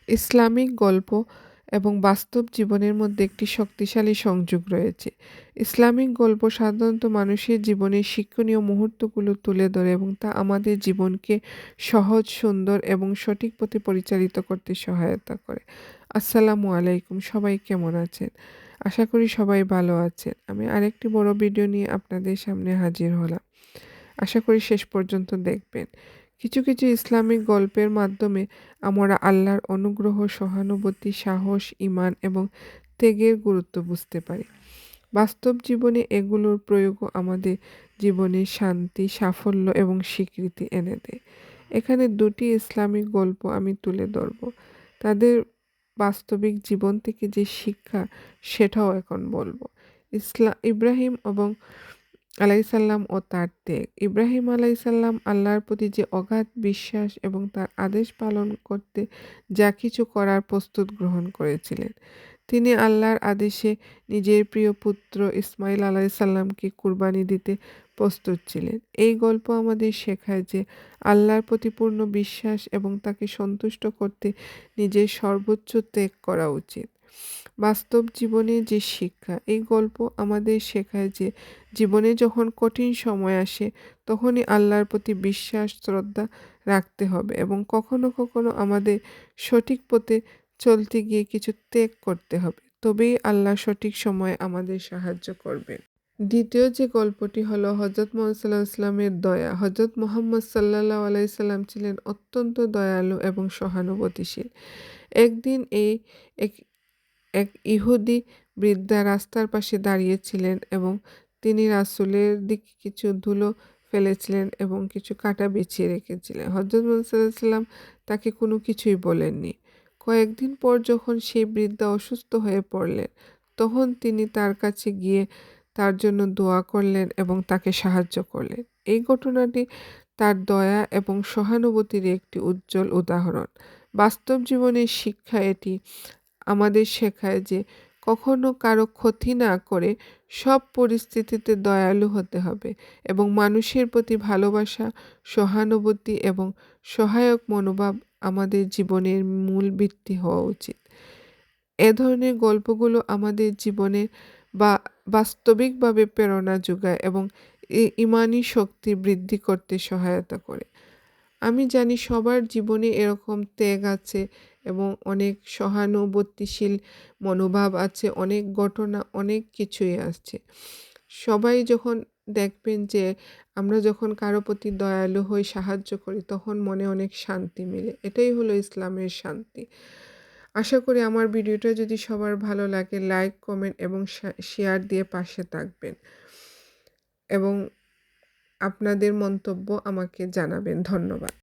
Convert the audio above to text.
Islamic গল্প এবং বাস্তব জীবনের মধ্যে একটি শক্তিশালী সংযোগ রয়েছে। ইসলামিক গল্প সাধারণত মানুষের জীবনের শিক্ষণীয় মুহূর্তগুলো তুলে ধরে এবং তা আমাদের জীবনকে সহজ, সুন্দর এবং সঠিক পথে পরিচালিত করতে সহায়তা করে। আসসালামু আলাইকুম, সবাই কেমন আছেন? আশা করি সবাই ভালো আছেন। আমি আরেকটি বড় ভিডিও নিয়ে আপনাদের সামনে হাজির হলাম। আশা করি শেষ পর্যন্ত দেখবেন। কিছু কিছু ইসলামিক গল্পের মাধ্যমে আমরা আল্লাহর অনুগ্রহ, সহানুভূতি, সাহস, ঈমান এবং ত্যাগের গুরুত্ব বুঝতে পারি। বাস্তব জীবনে এগুলোর প্রয়োগও আমাদের জীবনে শান্তি, সাফল্য এবং স্বীকৃতি এনে দেয়। এখানে দুটি ইসলামিক গল্প আমি তুলে ধরব। তাদের বাস্তবিক জীবন থেকে যে শিক্ষা, সেটাও এখন বলবো। ইব্রাহিম এবং আলাইসাল্লাম ও তার ত্যাগ। ইব্রাহিম আলাইসাল্লাম আল্লাহর প্রতি যে অগাধ বিশ্বাস এবং তার আদেশ পালন করতে যা কিছু করার প্রস্তুত গ্রহণ করেছিলেন। তিনি আল্লাহর আদেশে নিজের প্রিয় পুত্র ইসমাইল আলাইসাল্লামকে কুরবানি দিতে প্রস্তুত ছিলেন। এই গল্প আমাদের শেখায় যে আল্লাহর প্রতি পূর্ণ বিশ্বাস এবং তাকে সন্তুষ্ট করতে নিজের সর্বোচ্চ ত্যাগ করা উচিত। বাস্তব জীবনে যে শিক্ষা, এই গল্প আমাদের শেখায় যে জীবনে যখন কঠিন সময় আসে তখনই আল্লাহর প্রতি বিশ্বাস, শ্রদ্ধা রাখতে হবে এবং কখনো কখনো আমাদের সঠিক পথে চলতে গিয়ে কিছু ত্যাগ করতে হবে। তবেই আল্লাহ সঠিক সময়ে আমাদের সাহায্য করবেন। দ্বিতীয় যে গল্পটি হলো হজরত মুহাম্মদ সাল্লাল্লাহু আলাইহি সাল্লামের দয়া। হজরত মুহাম্মদ সাল্লাল্লাহু আলাইহি সাল্লাম ছিলেন অত্যন্ত দয়ালু এবং সহানুভূতিশীল। একদিন এক এক ইহুদি বৃদ্ধা রাস্তার পাশে দাঁড়িয়েছিলেন এবং তিনি রাসূলের দিকে কিছু ধুলো ফেলেছিলেন এবং কিছু কাঁটা বিছিয়ে রেখেছিলেন। হযরত মুহাম্মদ সাল্লাল্লাহু আলাইহি সাল্লাম তাকে কোনো কিছুই বলেননি। কয়েকদিন পর যখন সেই বৃদ্ধা অসুস্থ হয়ে পড়লেন, তখন তিনি তার কাছে গিয়ে তার জন্য দোয়া করলেন এবং তাকে সাহায্য করলেন। এই ঘটনাটি তার দয়া এবং সহানুভূতির একটি উজ্জ্বল উদাহরণ। বাস্তব জীবনের শিক্ষা এটি আমাদের শেখায় যে কখনো কারো ক্ষতি না করে সব পরিস্থিতিতে দয়ালু হতে হবে এবং মানুষের প্রতি ভালোবাসা, সহানুভূতি এবং সহায়ক মনোভাব আমাদের জীবনের মূল ভিত্তি হওয়া উচিত। এ ধরনের গল্পগুলো আমাদের জীবনে বা বাস্তবিকভাবে প্রেরণা যোগায় এবং ইমানি শক্তি বৃদ্ধি করতে সহায়তা করে। আমি জানি সবার জীবনে এরকম ত্যাগ আছে এবং অনেক সহানুভূতিশীল মনোভাব আছে, অনেক ঘটনা, অনেক কিছুই আছে। সবাই যখন দেখবেন যে আমরা যখন কারো প্রতি দয়ালু হই, সাহায্য করি, তখন মনে অনেক শান্তি মিলে। এটাই হলো ইসলামের শান্তি। আশা করি আমার ভিডিওটা যদি সবার ভালো লাগে, লাইক, কমেন্ট এবং শেয়ার দিয়ে পাশে থাকবেন এবং আপনাদের মন্তব্য আমাকে জানাবেন। ধন্যবাদ।